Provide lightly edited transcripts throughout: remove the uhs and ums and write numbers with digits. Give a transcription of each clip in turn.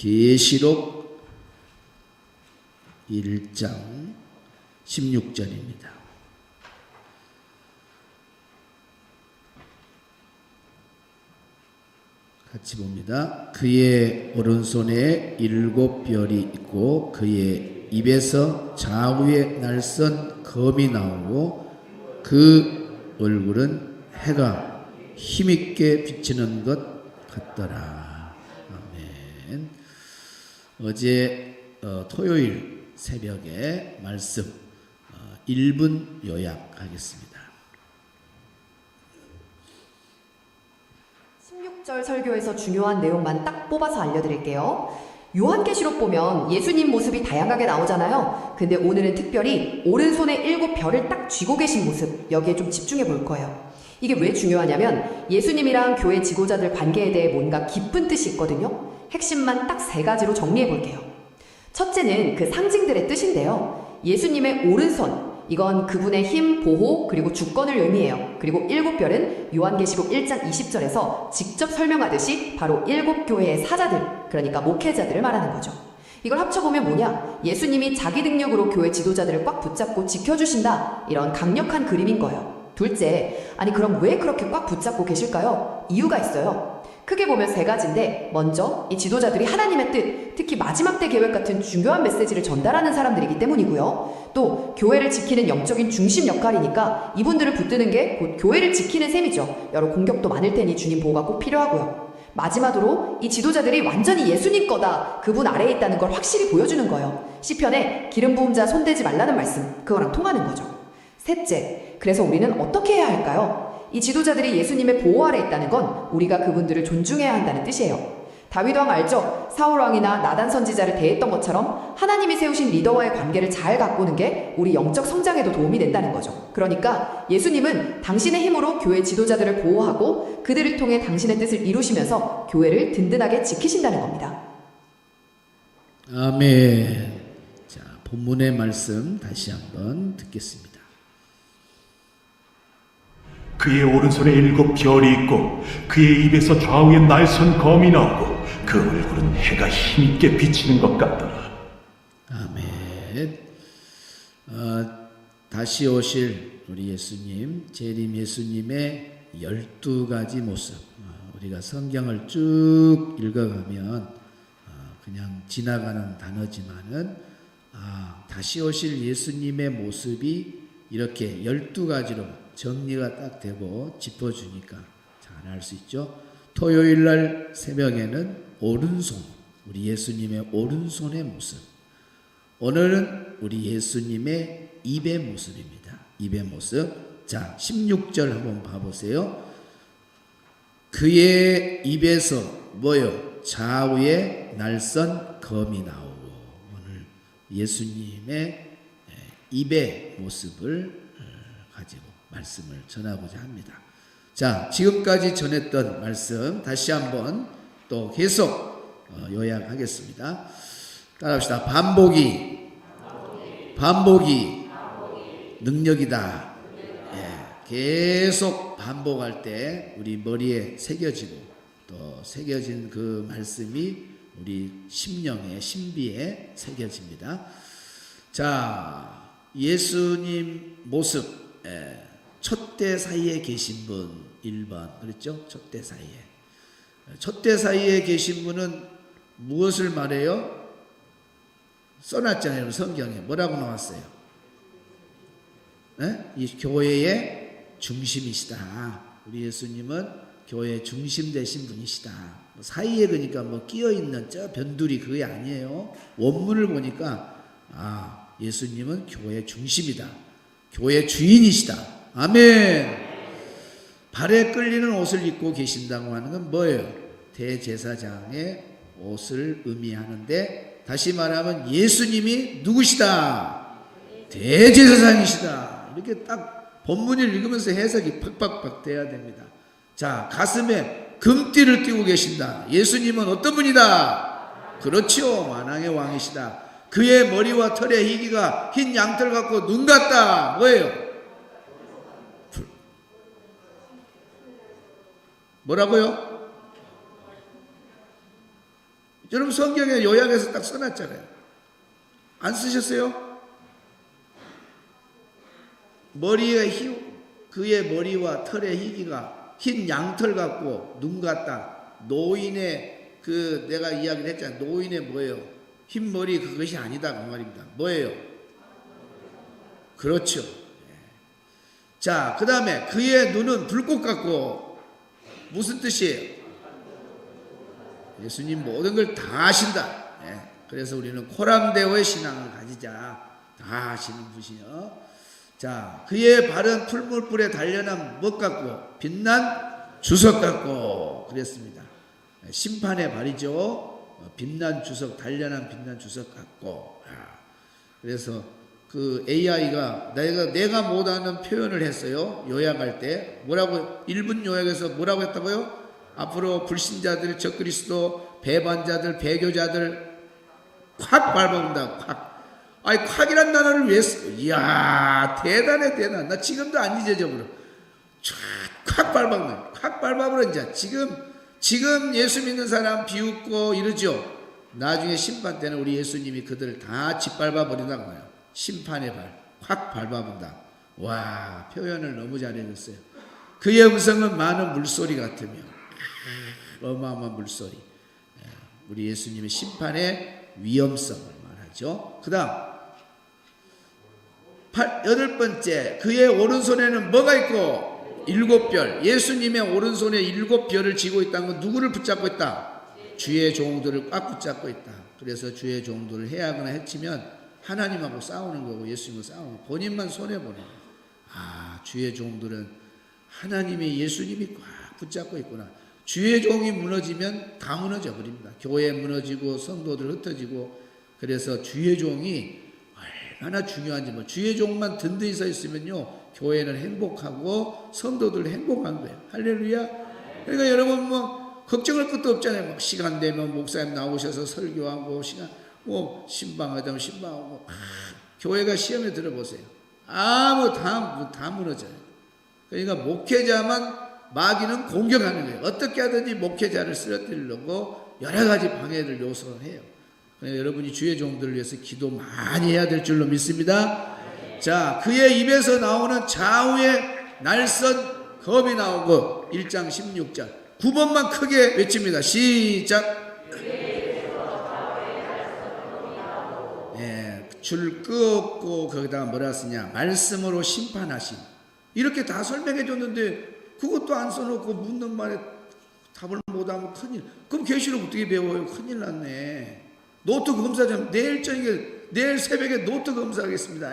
계시록 1장 16절입니다. 같이 봅니다. 그의 오른손에 7별이 있고 그의 입에서 좌우에 날선 검이 나오고 그 얼굴은 해가 힘있게 비치는 것 같더라. 아멘. 어제 토요일 새벽에 말씀 1분 요약하겠습니다. 16절 설교에서 중요한 내용만 딱 뽑아서 알려드릴게요. 요한계시록 보면 예수님 모습이 다양하게 나오잖아요. 근데 오늘은 특별히 오른손에 7별을 딱 쥐고 계신 모습, 여기에 좀 집중해 볼 거예요. 이게 왜 중요하냐면 예수님이랑 교회 지도자들 관계에 대해 뭔가 깊은 뜻이 있거든요. 핵심만 딱 3가지로 정리해 볼게요. 첫째는 그 상징들의 뜻인데요. 예수님의 오른손, 이건 그분의 힘, 보호, 그리고 주권을 의미해요. 그리고 7별은 요한계시록 1장 20절에서 직접 설명하듯이 바로 7교회의 사자들, 그러니까 목회자들을 말하는 거죠. 이걸 합쳐보면 뭐냐? 예수님이 자기 능력으로 교회 지도자들을 꽉 붙잡고 지켜주신다, 이런 강력한 그림인 거예요. 둘째, 아니 그럼 왜 그렇게 꽉 붙잡고 계실까요? 이유가 있어요. 크게 보면 3가지인데, 먼저 이 지도자들이 하나님의 뜻, 특히 마지막 때 계획 같은 중요한 메시지를 전달하는 사람들이기 때문이고요. 또 교회를 지키는 영적인 중심 역할이니까 이분들을 붙드는 게 곧 교회를 지키는 셈이죠. 여러 공격도 많을 테니 주님 보호가 꼭 필요하고요. 마지막으로 이 지도자들이 완전히 예수님 거다, 그분 아래에 있다는 걸 확실히 보여주는 거예요. 시편에 기름 부은 자 손대지 말라는 말씀, 그거랑 통하는 거죠. 셋째, 그래서 우리는 어떻게 해야 할까요? 이 지도자들이 예수님의 보호 아래 있다는 건 우리가 그분들을 존중해야 한다는 뜻이에요. 다윗 왕 알죠? 사울 왕이나 나단 선지자를 대했던 것처럼 하나님이 세우신 리더와의 관계를 잘 가꾸는 게 우리 영적 성장에도 도움이 된다는 거죠. 그러니까 예수님은 당신의 힘으로 교회 지도자들을 보호하고 그들을 통해 당신의 뜻을 이루시면서 교회를 든든하게 지키신다는 겁니다. 아멘. 자, 본문의 말씀 다시 한번 듣겠습니다. 그의 오른손에 7별이 있고 그의 입에서 좌우에 날선 검이 나오고 그 얼굴은 해가 힘있게 비치는 것 같더라. 아멘. 다시 오실 우리 예수님, 재림 예수님의 12가지 모습, 우리가 성경을 쭉 읽어가면 그냥 지나가는 단어지만은 다시 오실 예수님의 모습이 이렇게 12가지로 정리가 딱 되고 짚어주니까 잘 알 수 있죠. 토요일 날 새벽에는 오른손, 우리 예수님의 오른손의 모습. 오늘은 우리 예수님의 입의 모습입니다. 입의 모습. 자, 16절 한번 봐보세요. 그의 입에서 뭐요? 좌우에 날선 검이 나오고. 오늘 예수님의 입의 모습을 가지고 말씀을 전하고자 합니다. 자, 지금까지 전했던 말씀 다시 한번 또 계속 요약하겠습니다. 따라합시다. 반복이 능력이다. 계속 반복할 때 우리 머리에 새겨지고 또 새겨진 그 말씀이 우리 심령의 신비에 새겨집니다. 자, 예수님 모습, 촛대 사이에 계신 분 1번 그랬죠? 촛대 사이에 계신 분은 무엇을 말해요? 써놨잖아요. 성경에 뭐라고 나왔어요? 이 교회의 중심이시다. 우리 예수님은 교회의 중심 되신 분이시다. 사이에 그러니까 뭐 끼어있는 저 변두리 그게 아니에요. 원문을 보니까 예수님은 교회의 중심이다. 교회의 주인이시다. 아멘. 발에 끌리는 옷을 입고 계신다고 하는 건 뭐예요? 대제사장의 옷을 의미하는데, 다시 말하면 예수님이 누구시다? 대제사장이시다. 이렇게 딱 본문을 읽으면서 해석이 팍팍팍 돼야 됩니다. 자, 가슴에 금띠를 띠고 계신다. 예수님은 어떤 분이다? 그렇죠. 만왕의 왕이시다. 그의 머리와 털의 희기가 흰 양털 같고 눈 같다. 뭐예요? 뭐라고요? 여러분 성경에 요약해서 딱 써놨잖아요. 안 쓰셨어요? 그의 머리와 털의 희기가 흰 양털 같고 눈 같다. 노인의 내가 이야기를 했잖아요. 노인의 뭐예요? 흰 머리 그것이 아니다 그 말입니다. 뭐예요? 그렇죠. 자, 그 다음에 그의 눈은 불꽃 같고 무슨 뜻이에요? 예수님 모든 걸 다 아신다. 그래서 우리는 코람데오의 신앙을 가지자. 다 아시는 분이요. 자, 그의 발은 풀물불에 단련한 못 같고 빛난 주석 같고 그랬습니다. 심판의 발이죠. 빛난 주석, 단련한 빛난 주석 같고. 그래서 그 AI가 내가 못하는 표현을 했어요. 요약할 때 뭐라고 1분 요약에서 뭐라고 했다고요? 앞으로 불신자들, 적그리스도, 배반자들, 배교자들 콱 밟아본다. 콱. 아니 콱이란 단어를 왜 써? 이야 대단해. 나 지금도 안 잊어져버려. 콱 밟아버려. 콱 밟아버려. 이제 지금 예수 믿는 사람 비웃고 이러죠. 나중에 심판 때는 우리 예수님이 그들을 다 짓밟아 버린다는 거예요. 심판의 발 확 밟아본다. 와 표현을 너무 잘해줬어요. 그의 음성은 많은 물소리 같으며 어마어마한 물소리. 우리 예수님의 심판의 위험성을 말하죠. 그 다음 8번째 그의 오른손에는 뭐가 있고 7별. 예수님의 오른손에 7별을 쥐고 있다는 건 누구를 붙잡고 있다? 주의 종들을 꽉 붙잡고 있다. 그래서 주의 종들을 해하거나 해치면 하나님하고 싸우는 거고 예수님하고 싸우는 거고 본인만 손해보는 거예요. 주의 종들은 하나님이 예수님이 꽉 붙잡고 있구나. 주의 종이 무너지면 다 무너져 버립니다. 교회 무너지고 성도들 흩어지고. 그래서 주의 종이 얼마나 중요한지 주의 종만 든든히 서 있으면요 교회는 행복하고 성도들 행복한 거예요. 할렐루야. 그러니까 여러분 걱정할 것도 없잖아요. 시간 되면 목사님 나오셔서 설교하고 신방하다면 신방하고 교회가 시험에 들어보세요. 다 무너져요. 그러니까 목회자만 마귀는 공격하는 거예요. 어떻게 하든지 목회자를 쓰러뜨리려고 여러 가지 방해를 요소를 해요. 그러니까 여러분이 주의 종들을 위해서 기도 많이 해야 될 줄로 믿습니다. 자, 그의 입에서 나오는 좌우의 날선 검이 나오고 1장 16절 9번만 크게 외칩니다. 시작. 줄 끄었고 거기다가 뭐라 쓰냐 말씀으로 심판하신. 이렇게 다 설명해 줬는데 그것도 안 써놓고 묻는 말에 답을 못하면 큰일. 그럼 계시록 어떻게 배워요? 큰일 났네. 노트 검사 좀 내일 새벽에 노트 검사하겠습니다.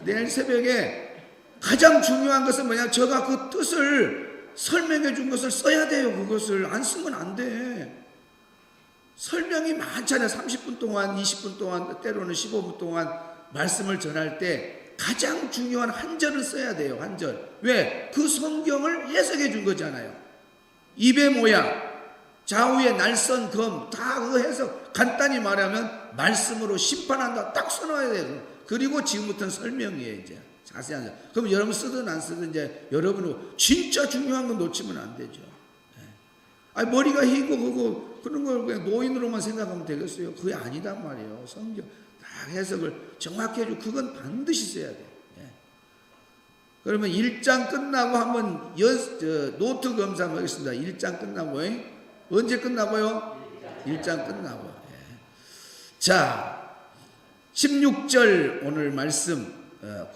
내일 새벽에 가장 중요한 것은 뭐냐? 제가 그 뜻을 설명해 준 것을 써야 돼요. 그것을 안 쓰면 안 돼. 설명이 많잖아요. 30분 동안 20분 동안 때로는 15분 동안 말씀을 전할 때 가장 중요한 한 절을 써야 돼요. 한 절. 왜? 그 성경을 해석해 준 거잖아요. 입의 모양, 좌우의 날선 검 다 그 해석 간단히 말하면 말씀으로 심판한다 딱 써놔야 돼요. 그리고 지금부터는 설명이에요. 이제 자세한 절. 그럼 여러분 쓰든 안 쓰든 이제 여러분은 진짜 중요한 건 놓치면 안 되죠. 머리가 희고 그런 걸 그냥 노인으로만 생각하면 되겠어요? 그게 아니단 말이에요. 성경 다 해석을 정확히 해주고 그건 반드시 써야 돼요. 그러면 1장 끝나고 한번 노트 검사 한번 하겠습니다. 1장 끝나고 언제 끝나고요? 1장 끝나고. 자 16절 오늘 말씀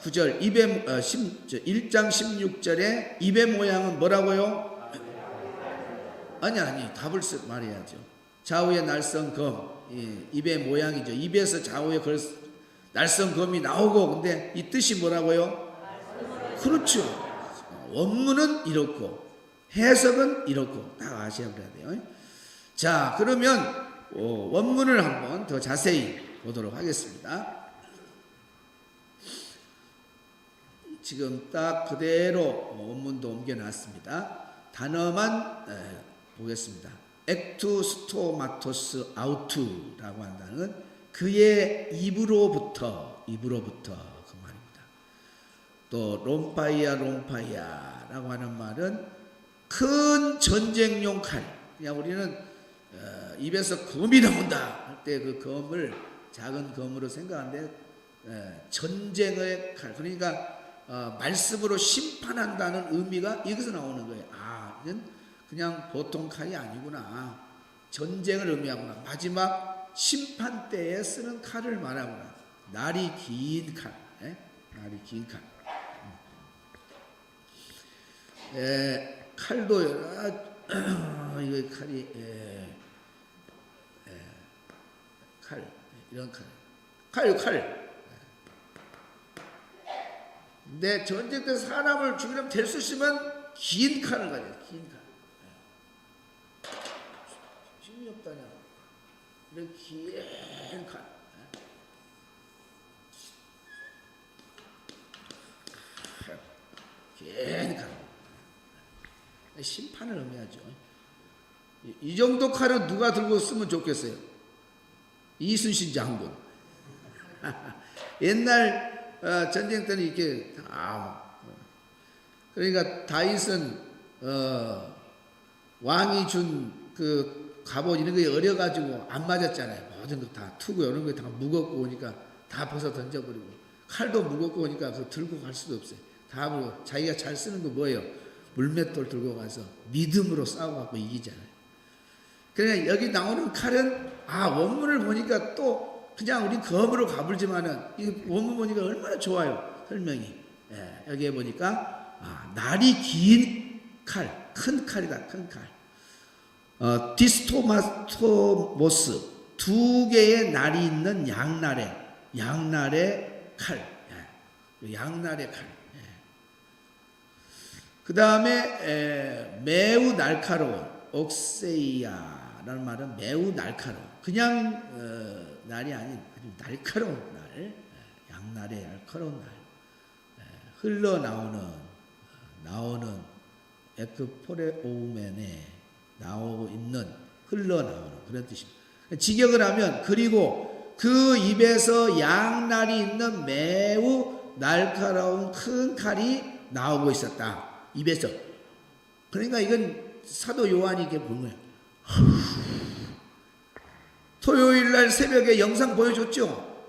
9절 1장 16절에 입의 모양은 뭐라고요? 아니 답을 말해야죠. 좌우의 날선 검 입의 모양이죠. 입에서 좌우의 날선 검이 나오고 근데 이 뜻이 뭐라고요? 그렇죠. 원문은 이렇고 해석은 이렇고 딱 아셔야 돼요. 자 그러면 원문을 한번 더 자세히 보도록 하겠습니다. 지금 딱 그대로 원문도 옮겨놨습니다. 단어만 보겠습니다. 엑투스토마토스 아우투라고 한다는 그의 입으로부터 그 말입니다. 또 롬파이아라고 하는 말은 큰 전쟁용 칼. 그냥 우리는 입에서 검이 나온다 할 때 그 검을 작은 검으로 생각하는데 전쟁의 칼, 그러니까 말씀으로 심판한다는 의미가 여기서 나오는 거예요. 아, 이건 그냥 보통 칼이 아니구나. 전쟁을 의미하구나. 마지막 심판 때에 쓰는 칼을 말하구나. 날이 긴 칼. 날이 긴 칼. 칼도 이거 칼이 칼, 이런 칼. 근데 전쟁 때 사람을 죽이려면 될 수 있으면 긴 칼을 가져요. 긴 칼. 힘이 없다냐. 이런 긴 칼. 긴 칼. 심판을 의미하죠. 이 정도 칼은 누가 들고 쓰면 좋겠어요? 이순신 장군. 옛날 전쟁 때는 이렇게 그러니까 다윗은 왕이 준 그 갑옷 이런 거에 어려가지고 안 맞았잖아요. 모든 거 다 투구 이런 거 다 무겁고 오니까 다 벗어 던져버리고, 칼도 무겁고 오니까 그거 들고 갈 수도 없어요. 다음으로 자기가 잘 쓰는 거 뭐예요? 물맷돌 들고 가서 믿음으로 싸워갖고 이기잖아요. 그러니까 여기 나오는 칼은 원문을 보니까 또 그냥 우리 검으로 가불지만은 이 원문 보니까 얼마나 좋아요. 설명이. 여기에 보니까 날이 긴 칼, 큰 칼이다. 큰 칼. 디스토마토모스, 두 개의 날이 있는 양날의 칼. 양날의 칼. 그 다음에 매우 날카로운 옥세이아라는 말은 매우 날카로운, 그냥 날이 아닌 아주 날카로운 날, 양날의 날카로운 날, 나오는 에크포레오멘에 나오고 있는, 흘러나오는 그런 뜻입니다. 직역을 하면 그리고 그 입에서 양날이 있는 매우 날카로운 큰 칼이 나오고 있었다. 입에서. 그러니까 이건 사도 요한이 이렇게 본 거예요. 토요일 날 새벽에 영상 보여줬죠?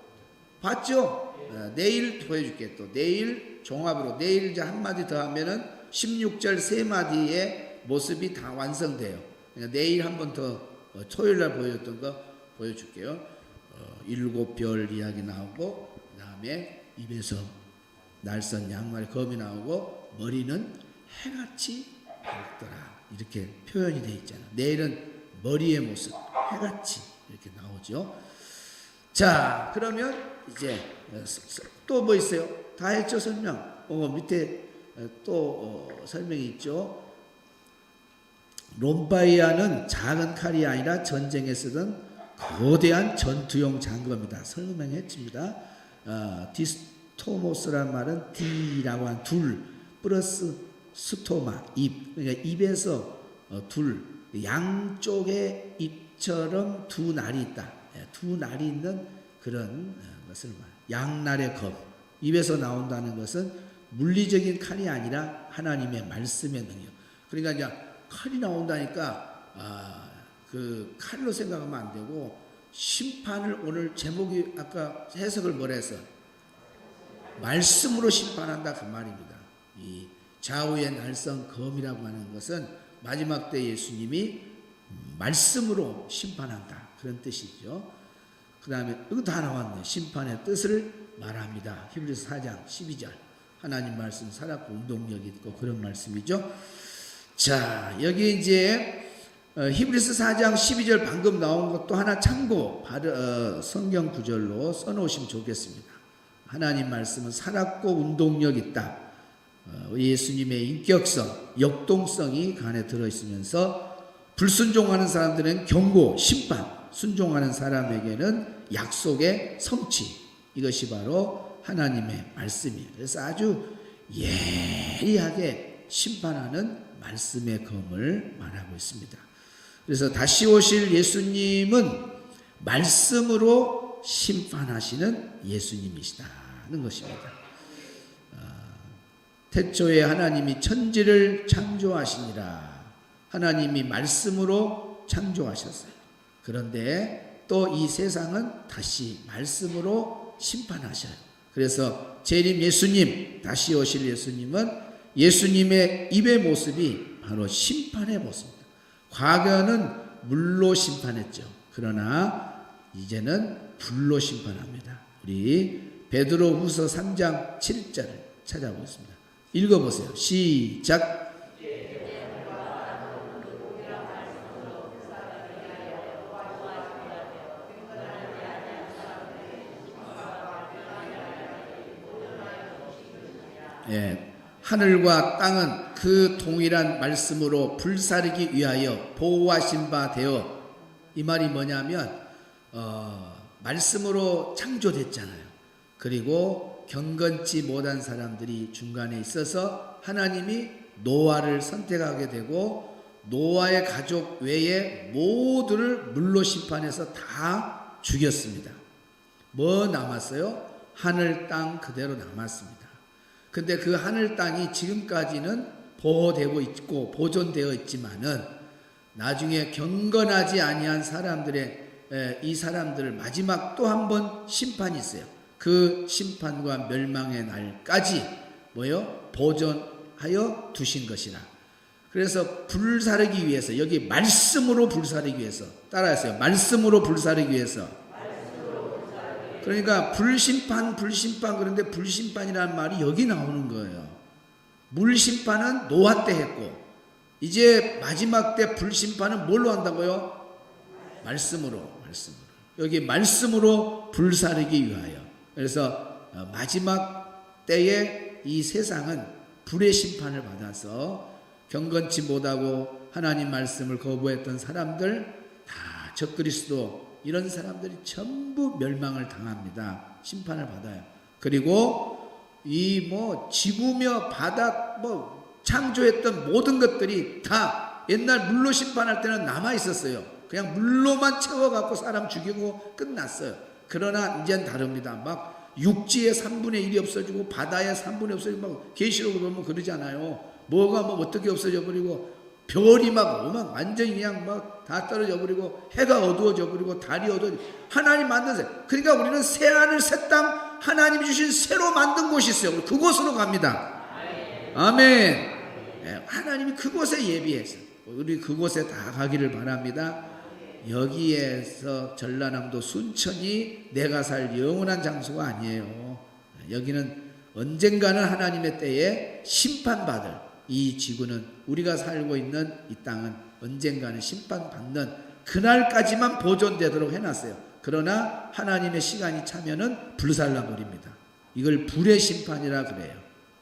봤죠? 내일 보여줄게. 또 내일 종합으로, 내일 이제 한마디 더 하면은 16절 세 마디의 모습이 다 완성돼요. 그러니까 내일 한 번 더 토요일 날 보여줬던 거 보여줄게요. 7별 이야기 나오고, 그 다음에 입에서 날선 양말의 검이 나오고, 머리는 해같이 밝더라. 이렇게 표현이 되어 있잖아요. 내일은 머리의 모습, 해같이 이렇게 나오죠. 자, 그러면 이제 또 뭐 있어요? 다 했죠, 설명. 밑에 또 설명이 있죠. 롬바이아는 작은 칼이 아니라 전쟁에 쓰던 거대한 전투용 장검이다. 설명했습니다. 디스토모스란 말은 D라고 한 둘 플러스 스토마, 입. 그러니까 입에서 둘, 양쪽의 입처럼 두 날이 있다. 두 날이 있는 그런 것을 말해요. 양날의 검. 입에서 나온다는 것은 물리적인 칼이 아니라 하나님의 말씀의 능력. 그러니까 이제 칼이 나온다니까 그 칼로 생각하면 안 되고, 심판을, 오늘 제목이 아까 해석을 뭐라 했어? 말씀으로 심판한다, 그 말입니다. 이 좌우의 날선 검이라고 하는 것은 마지막 때 예수님이 말씀으로 심판한다, 그런 뜻이죠. 그 다음에 이거 다 나왔네. 심판의 뜻을 말합니다. 히브리서 4장 12절. 하나님 말씀 살았고 운동력이 있고, 그런 말씀이죠. 자, 여기 이제 히브리서 4장 12절 방금 나온 것도 하나 참고 성경 구절로 써놓으시면 좋겠습니다. 하나님 말씀은 살았고 운동력 있다. 예수님의 인격성, 역동성이 그 안에 들어있으면서 불순종하는 사람들은 경고, 심판, 순종하는 사람에게는 약속의 성취. 이것이 바로 하나님의 말씀이에요. 그래서 아주 예리하게 심판하는 말씀의 검을 말하고 있습니다. 그래서 다시 오실 예수님은 말씀으로 심판하시는 예수님이시다는 것입니다. 태초에 하나님이 천지를 창조하시니라. 하나님이 말씀으로 창조하셨어요. 그런데 또 이 세상은 다시 말씀으로 심판하셔요. 그래서 재림 예수님, 다시 오실 예수님은 예수님의 입의 모습이 바로 심판의 모습입니다. 과거는 물로 심판했죠. 그러나 이제는 불로 심판합니다. 우리 베드로후서 3장 7절을 찾아보겠습니다. 읽어보세요. 시작. 예, 하늘과 땅은 그 동일한 말씀으로 불사르기 위하여 보호하신 바 되어, 이 말이 뭐냐면 말씀으로 창조됐잖아요. 그리고 경건치 못한 사람들이 중간에 있어서 하나님이 노아를 선택하게 되고 노아의 가족 외에 모두를 물로 심판해서 다 죽였습니다. 뭐 남았어요? 하늘 땅 그대로 남았습니다. 근데 그 하늘 땅이 지금까지는 보호되고 있고 보존되어 있지만은 나중에 경건하지 아니한 사람들의 이 사람들을 마지막 또 한 번 심판이 있어요. 그 심판과 멸망의 날까지 뭐요? 보존하여 두신 것이라. 그래서 불사르기 위해서, 여기 말씀으로 불사르기 위해서, 따라하세요. 말씀으로 불사르기 위해서. 그러니까 불심판 그런데 불심판이라는 말이 여기 나오는 거예요. 물심판은 노아 때 했고 이제 마지막 때 불심판은 뭘로 한다고요? 말씀으로. 여기 말씀으로 불사르기 위하여. 그래서 마지막 때에 이 세상은 불의 심판을 받아서 경건치 못하고 하나님 말씀을 거부했던 사람들 다 적그리스도 이런 사람들이 전부 멸망을 당합니다. 심판을 받아요. 그리고 이 지구며 바다 창조했던 모든 것들이 다 옛날 물로 심판할 때는 남아 있었어요. 그냥 물로만 채워갖고 사람 죽이고 끝났어요. 그러나 이젠 다릅니다. 막 육지의 3분의 1이 없어지고 바다의 3분의 1이 없어지고 막 계시록을 보면 그러잖아요. 뭐가 어떻게 없어져 버리고 별이 막 완전히 그냥 막 다 떨어져 버리고 해가 어두워져 버리고 달이 어두워져. 하나님 만드세요. 그러니까 우리는 새 하늘 새 땅 하나님이 주신 새로 만든 곳이 있어요. 그곳으로 갑니다. 아멘. 하나님이 그곳에 예비해서 우리 그곳에 다 가기를 바랍니다. 여기에서 전라남도 순천이 내가 살 영원한 장소가 아니에요. 여기는 언젠가는 하나님의 때에 심판받을, 이 지구는 우리가 살고 있는 이 땅은 언젠가는 심판받는 그날까지만 보존되도록 해놨어요. 그러나 하나님의 시간이 차면은 불살라버립니다. 이걸 불의 심판이라 그래요.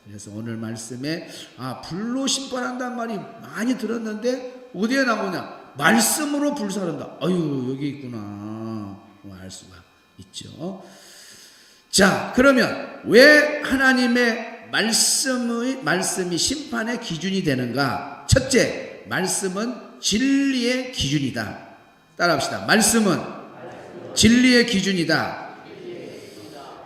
그래서 오늘 말씀에 불로 심판한다는 말이 많이 들었는데 어디에 나오냐? 말씀으로 불사른다. 아유, 여기 있구나. 알 수가 있죠. 자, 그러면 왜 하나님의 말씀이 심판의 기준이 되는가? 첫째, 말씀은 진리의 기준이다. 따라합시다. 말씀은 진리의 기준이다.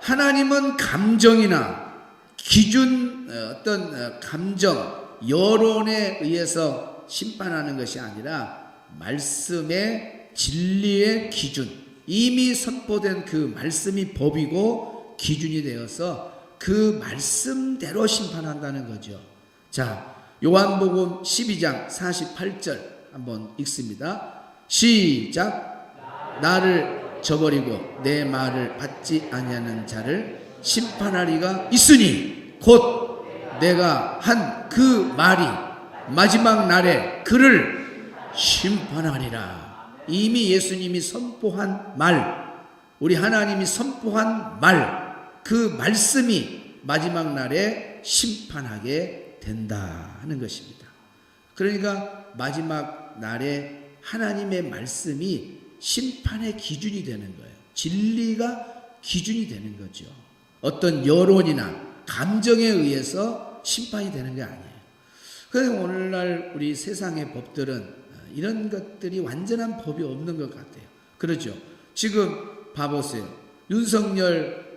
하나님은 감정이나 기준, 어떤 감정, 여론에 의해서 심판하는 것이 아니라 말씀의 진리의 기준, 이미 선포된 그 말씀이 법이고 기준이 되어서 그 말씀대로 심판한다는 거죠. 자, 요한복음 12장 48절 한번 읽습니다. 시작. 나를 저버리고 내 말을 받지 아니하는 자를 심판하리가 있으니 곧 내가 한 그 말이 마지막 날에 그를 심판하리라. 이미 예수님이 선포한 말, 우리 하나님이 선포한 말, 그 말씀이 마지막 날에 심판하게 된다 하는 것입니다. 그러니까 마지막 날에 하나님의 말씀이 심판의 기준이 되는 거예요. 진리가 기준이 되는 거죠. 어떤 여론이나 감정에 의해서 심판이 되는 게 아니에요. 그래서 오늘날 우리 세상의 법들은 이런 것들이 완전한 법이 없는 것 같아요. 그렇죠. 지금 봐보세요. 윤석열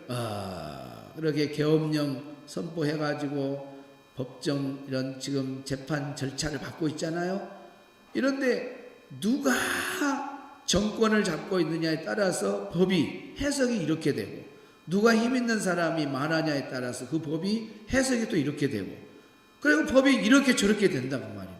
그렇게 계엄령 선포해가지고 법정 이런 지금 재판 절차를 받고 있잖아요. 이런데 누가 정권을 잡고 있느냐에 따라서 법이 해석이 이렇게 되고, 누가 힘 있는 사람이 많으냐에 따라서 그 법이 해석이 또 이렇게 되고, 그리고 법이 이렇게 저렇게 된다고 말입니다.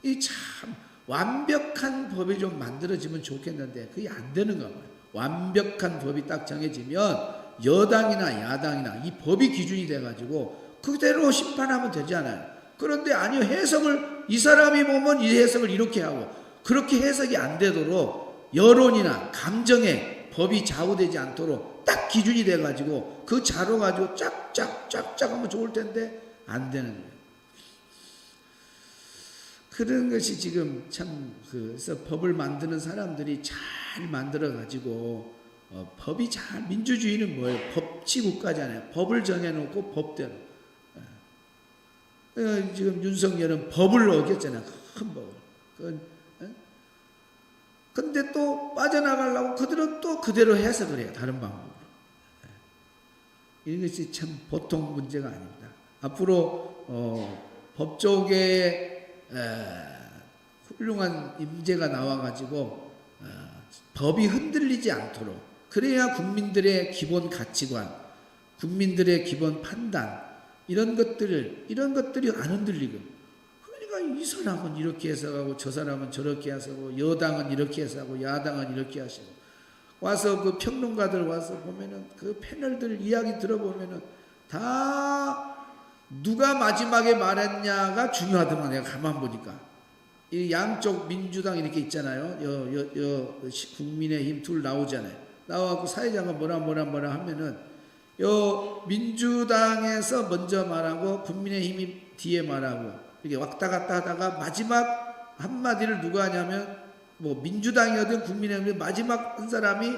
이 참 완벽한 법이 좀 만들어지면 좋겠는데 그게 안 되는가 봐요. 완벽한 법이 딱 정해지면 여당이나 야당이나 이 법이 기준이 돼가지고 그대로 심판하면 되잖아요. 그런데 아니요, 해석을 이 사람이 보면 이 해석을 이렇게 하고, 그렇게 해석이 안 되도록 여론이나 감정에 법이 좌우되지 않도록 딱 기준이 돼가지고 그 자료 가지고 쫙쫙 하면 좋을 텐데 안 되는 거예요. 그런 것이 지금 참 그래서 법을 만드는 사람들이 잘 만들어 가지고 법이 잘, 민주주의는 뭐예요? 법치국가잖아요. 법을 정해놓고 법대로. 지금 윤석열은 법을 어겼잖아요. 큰 법을. 근데 또 빠져나가려고 그들은 또 그대로 해석을 해요. 다른 방법으로. 이것이 참 보통 문제가 아닙니다. 앞으로 법조계에 훌륭한 임재가 나와가지고 법이 흔들리지 않도록, 그래야 국민들의 기본 가치관, 국민들의 기본 판단, 이런 것들이 안 흔들리고, 그러니까 이 사람은 이렇게 해석하고 저 사람은 저렇게 해석하고 여당은 이렇게 해석하고 야당은 이렇게 하시고, 와서 그 평론가들 와서 보면은 그 패널들 이야기 들어보면은 다 누가 마지막에 말했냐가 중요하더만. 내가 가만 보니까 이 양쪽 민주당 이렇게 있잖아요. 국민의힘 둘 나오잖아요. 나와갖고 사회자가 뭐라 하면은 민주당에서 먼저 말하고 국민의힘이 뒤에 말하고 이렇게 왔다 갔다 하다가 마지막 한마디를 누가 하냐면 뭐 민주당이든 국민의힘이든 마지막 한 사람이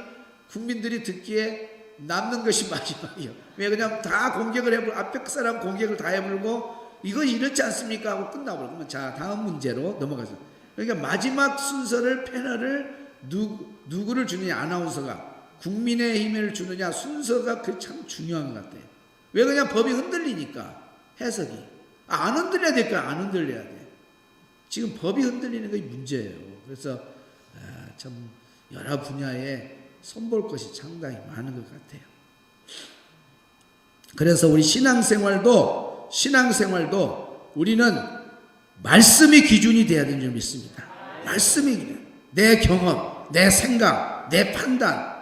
국민들이 듣기에 남는 것이 마지막이에요. 왜? 그냥 다 공격을 해버리고, 앞에 그 사람 공격을 다 해버리고, 이거 이렇지 않습니까? 하고 끝나버려. 그러면 자, 다음 문제로 넘어가서. 그러니까 마지막 순서를, 패널을 누구를 주느냐, 아나운서가. 국민의힘을 주느냐, 순서가 그 참 중요한 것 같아요. 왜? 그냥 법이 흔들리니까, 해석이. 안 흔들려야 될 거야, 안 흔들려야 돼. 지금 법이 흔들리는 게 문제예요. 그래서, 참, 여러 분야에 손볼 것이 상당히 많은 것 같아요. 그래서 우리 신앙생활도 우리는 말씀이 기준이 돼야 되는 줄 믿습니다. 말씀이, 내 경험, 내 생각, 내 판단,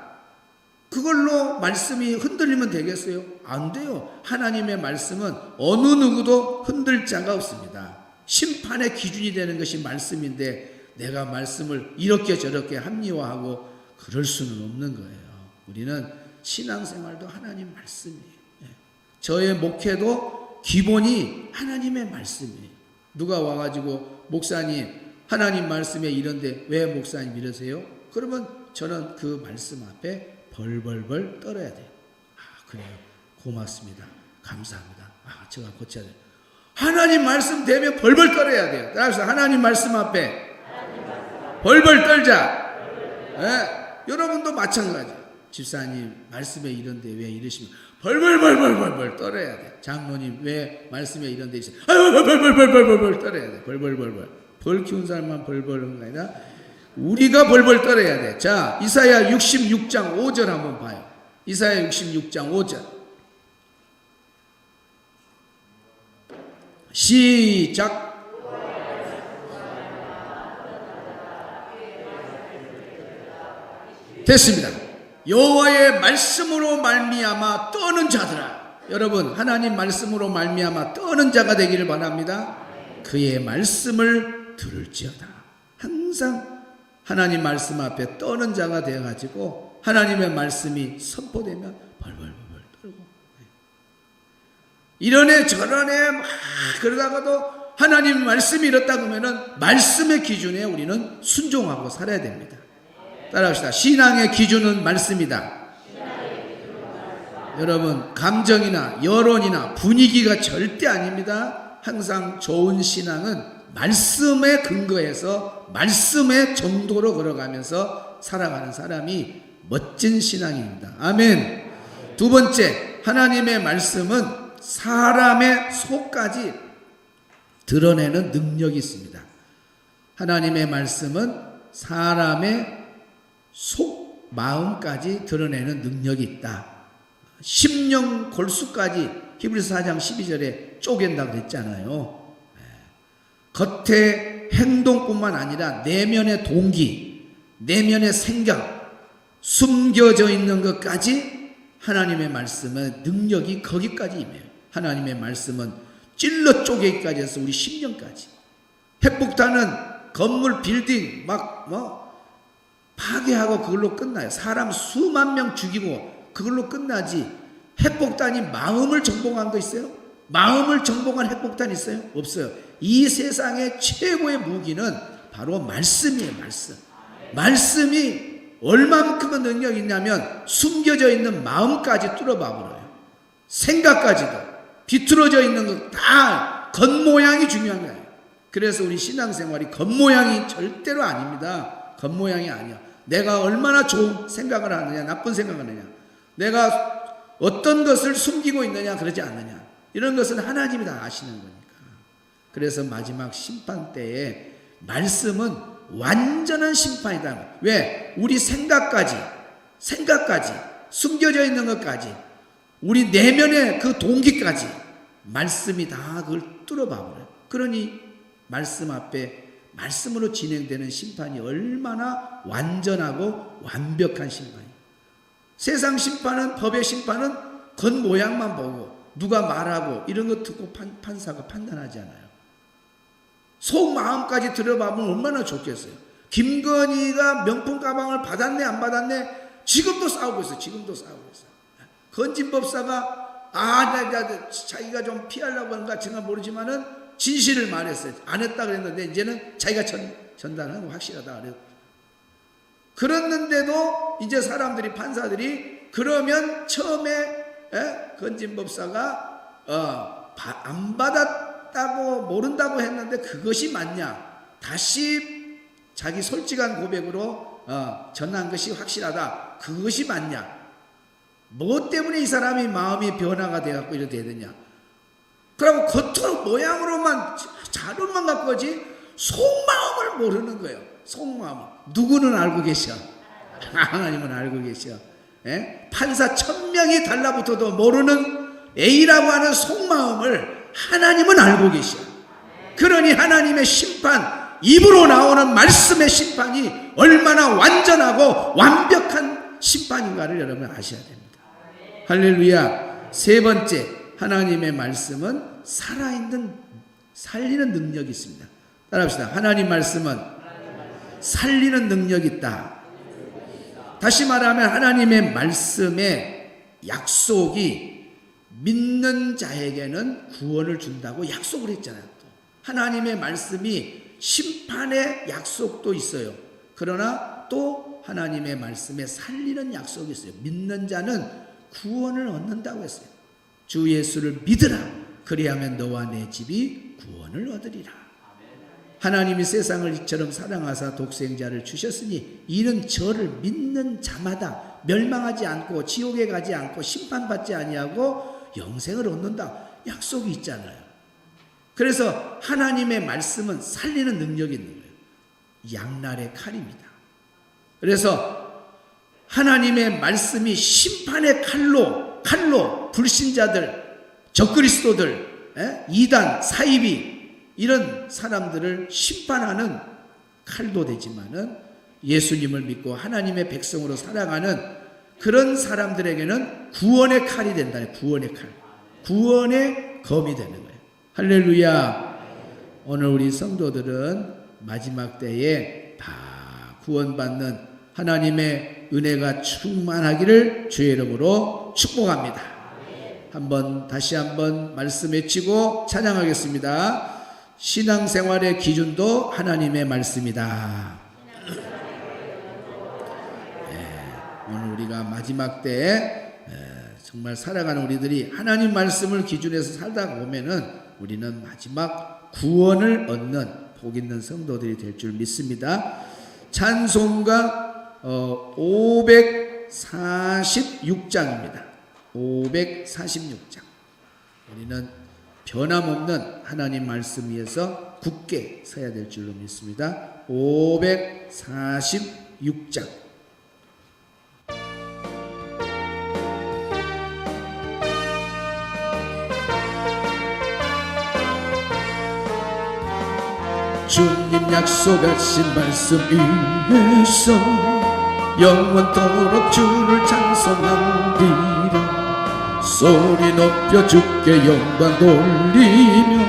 그걸로 말씀이 흔들리면 되겠어요? 안 돼요. 하나님의 말씀은 어느 누구도 흔들 자가 없습니다. 심판의 기준이 되는 것이 말씀인데 내가 말씀을 이렇게 저렇게 합리화하고 그럴 수는 없는 거예요. 우리는 신앙생활도 하나님 말씀이에요. 저의 목회도 기본이 하나님의 말씀이에요. 누가 와가지고 목사님 하나님 말씀에 이런데 왜 목사님 이러세요? 그러면 저는 그 말씀 앞에 벌벌벌 떨어야 돼요. 그래요. 고맙습니다. 감사합니다. 제가 고쳐야 돼요. 하나님 말씀 되면 벌벌 떨어야 돼요. 따라서 하나님 말씀 앞에 벌벌 떨자. 여러분도 마찬가지. 집사님 말씀에 이런데 왜 이러시면 벌벌벌벌벌 떨어야 돼. 장로님 왜 말씀에 이런데 있어요? 벌벌벌벌벌 떨어야 돼. 벌벌벌벌. 벌 키운 사람만 벌벌한 게 아니라 우리가 벌벌 떨어야 돼. 자, 이사야 66장 5절 한번 봐요. 이사야 66장 5절. 시작. 됐습니다. 여호와의 말씀으로 말미암아 떠는 자들아. 여러분, 하나님 말씀으로 말미암아 떠는 자가 되기를 바랍니다. 그의 말씀을 들을지어다. 항상 하나님 말씀 앞에 떠는 자가 되어가지고 하나님의 말씀이 선포되면 벌벌벌 떨고, 이러네 저러네 막 그러다가도 하나님 말씀이 이렇다 그러면은 말씀의 기준에 우리는 순종하고 살아야 됩니다. 따라합시다. 신앙의 기준은 말씀이다. 여러분, 감정이나 여론이나 분위기가 절대 아닙니다. 항상 좋은 신앙은 말씀에 근거해서 말씀의 정도로 걸어가면서 살아가는 사람이 멋진 신앙입니다. 아멘. 두 번째, 하나님의 말씀은 사람의 속까지 드러내는 능력이 있습니다. 하나님의 말씀은 사람의 속 마음까지 드러내는 능력이 있다. 심령 골수까지 히브리서 4장 12절에 쪼갠다고 그랬잖아요. 겉의 행동뿐만 아니라 내면의 동기, 내면의 생각, 숨겨져 있는 것까지 하나님의 말씀은 능력이 거기까지 임해요. 하나님의 말씀은 찔러 쪼개기까지 해서 우리 심령까지. 핵폭탄은 건물 빌딩 파괴하고 그걸로 끝나요. 사람 수만 명 죽이고 그걸로 끝나지. 핵폭탄이 마음을 정복한 거 있어요? 마음을 정복한 핵폭탄 있어요? 없어요. 이 세상의 최고의 무기는 바로 말씀이에요. 말씀이 얼만큼의 능력이 있냐면 숨겨져 있는 마음까지 뚫어봐 버려요. 생각까지도 비틀어져 있는 것 다 겉모양이 중요한 거예요. 그래서 우리 신앙생활이 겉모양이 절대로 아닙니다. 겉모양이 아니야. 내가 얼마나 좋은 생각을 하느냐, 나쁜 생각을 하느냐, 내가 어떤 것을 숨기고 있느냐, 그러지 않느냐, 이런 것은 하나님이 다 아시는 거니까. 그래서 마지막 심판 때에 말씀은 완전한 심판이다. 왜? 우리 생각까지 숨겨져 있는 것까지, 우리 내면의 그 동기까지 말씀이 다 그걸 뚫어봐 버려요. 그러니 말씀 앞에 말씀으로 진행되는 심판이 얼마나 완전하고 완벽한 심판이에요. 세상 심판은, 법의 심판은 겉모양만 보고 누가 말하고 이런 거 듣고 판사가 판단하지 않아요. 속마음까지 들어보면 얼마나 좋겠어요. 김건희가 명품 가방을 받았네 안 받았네 지금도 싸우고 있어요. 건진법사가 자기가 좀 피하려고 하는가 제가 모르지만은 진실을 말했어요. 안 했다 그랬는데 이제는 자기가 전달한 거 확실하다 그래요. 그랬는데도 이제 사람들이, 판사들이, 그러면 처음에 건진법사가 안 받았다고 모른다고 했는데 그것이 맞냐, 다시 자기 솔직한 고백으로 전한 것이 확실하다, 그것이 맞냐, 뭐 때문에 이 사람이 마음이 변화가 되어갖고 이렇게 되느냐. 그러고 겉으로 모양으로만 자료만 갖고 오지 속마음을 모르는 거예요. 속마음을 누구는 알고 계셔? 하나님은 알고 계셔. 판사 1000명이 달라붙어도 모르는 A라고 하는 속마음을 하나님은 알고 계셔. 그러니 하나님의 심판, 입으로 나오는 말씀의 심판이 얼마나 완전하고 완벽한 심판인가를 여러분 아셔야 됩니다. 할렐루야. 세 번째, 하나님의 말씀은 살리는 능력이 있습니다. 따라합시다. 하나님 말씀은 살리는 능력이 있다. 다시 말하면 하나님의 말씀의 약속이 믿는 자에게는 구원을 준다고 약속을 했잖아요. 하나님의 말씀이 심판의 약속도 있어요. 그러나 또 하나님의 말씀에 살리는 약속이 있어요. 믿는 자는 구원을 얻는다고 했어요. 주 예수를 믿으라. 그리하면 너와 내 집이 구원을 얻으리라. 하나님이 세상을 이처럼 사랑하사 독생자를 주셨으니 이는 저를 믿는 자마다 멸망하지 않고 지옥에 가지 않고 심판받지 아니하고 영생을 얻는다. 약속이 있잖아요. 그래서 하나님의 말씀은 살리는 능력이 있는 거예요. 양날의 칼입니다. 그래서 하나님의 말씀이 심판의 칼로 불신자들, 적그리스도들, 이단, 사이비 이런 사람들을 심판하는 칼도 되지만은 예수님을 믿고 하나님의 백성으로 살아가는 그런 사람들에게는 구원의 칼이 된다. 구원의 칼, 구원의 검이 되는 거예요. 할렐루야. 오늘 우리 성도들은 마지막 때에 다 구원받는 하나님의 은혜가 충만하기를 주의 이름으로 축복합니다. 다시 한번 말씀 외치고 찬양하겠습니다. 신앙생활의 기준도 하나님의 말씀이다. 오늘 우리가 마지막 때에 정말 살아가는 우리들이 하나님 말씀을 기준해서 살다 보면은 우리는 마지막 구원을 얻는 복 있는 성도들이 될 줄 믿습니다. 찬송가 546장입니다. 546장. 우리는 변함없는 하나님 말씀 위에서 굳게 서야 될 줄로 믿습니다. 546장. 주님 약속하신 말씀 위에서 영원토록 주를 찬송하리라. 소리 높여 주께 영광 돌리며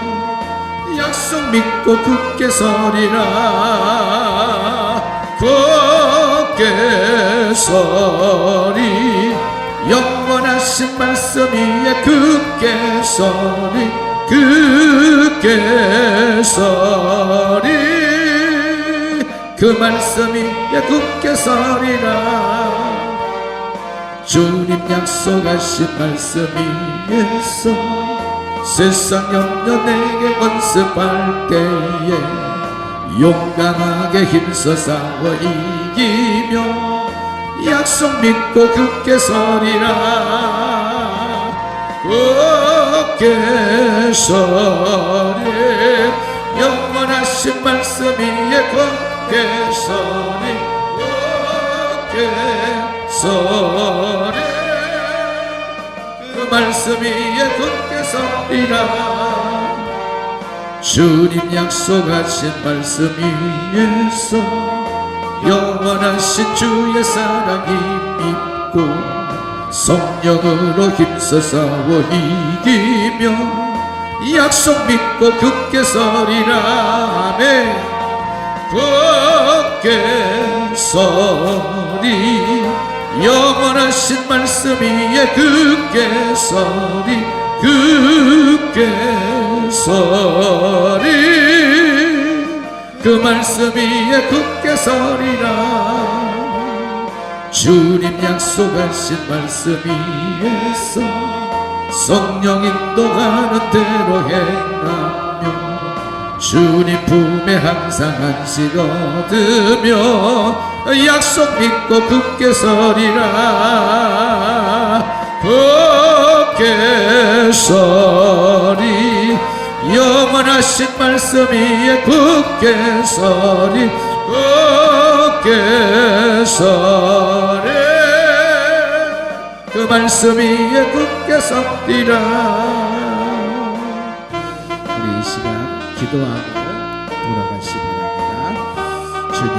약속 믿고 굳게 서리라. 굳게 서리. 영원하신 말씀 위에 굳게 서리. 굳게 서리. 그 말씀 위에 굳게 서리라. 주님 약속하신 말씀 위에서 세상 염려 내게 건습할 때에 용감하게 힘써 싸워 이기며 약속 믿고 굳게 서리라. 굳게 서리. 영원하신 말씀 위에 굳게 서리. 굳게 서리. 그 말씀 위에 굳게 서리라. 주님 약속하신 말씀 위에서 영원하신 주의 사랑이 믿고 성령으로 힘써 싸워 이기며 약속 믿고 굳게 서리라. 아멘. 굳게 서리. 영원하신 말씀 위에 굳게 서리. 굳게 서리. 그 말씀 위에 굳게 서리라. 주님 약속하신 말씀 위에서 성령 인도하는 대로 행하며 주님 품에 항상 안식 얻으며 약속 믿고 굳게 서리라. 굳게 서리. 영원하신 말씀 위에 굳게 서리. 굳게 서리. 그 말씀 위에 굳게 서리라. 우리 이 시간 기도하고 돌아가시 바랍니다. 주님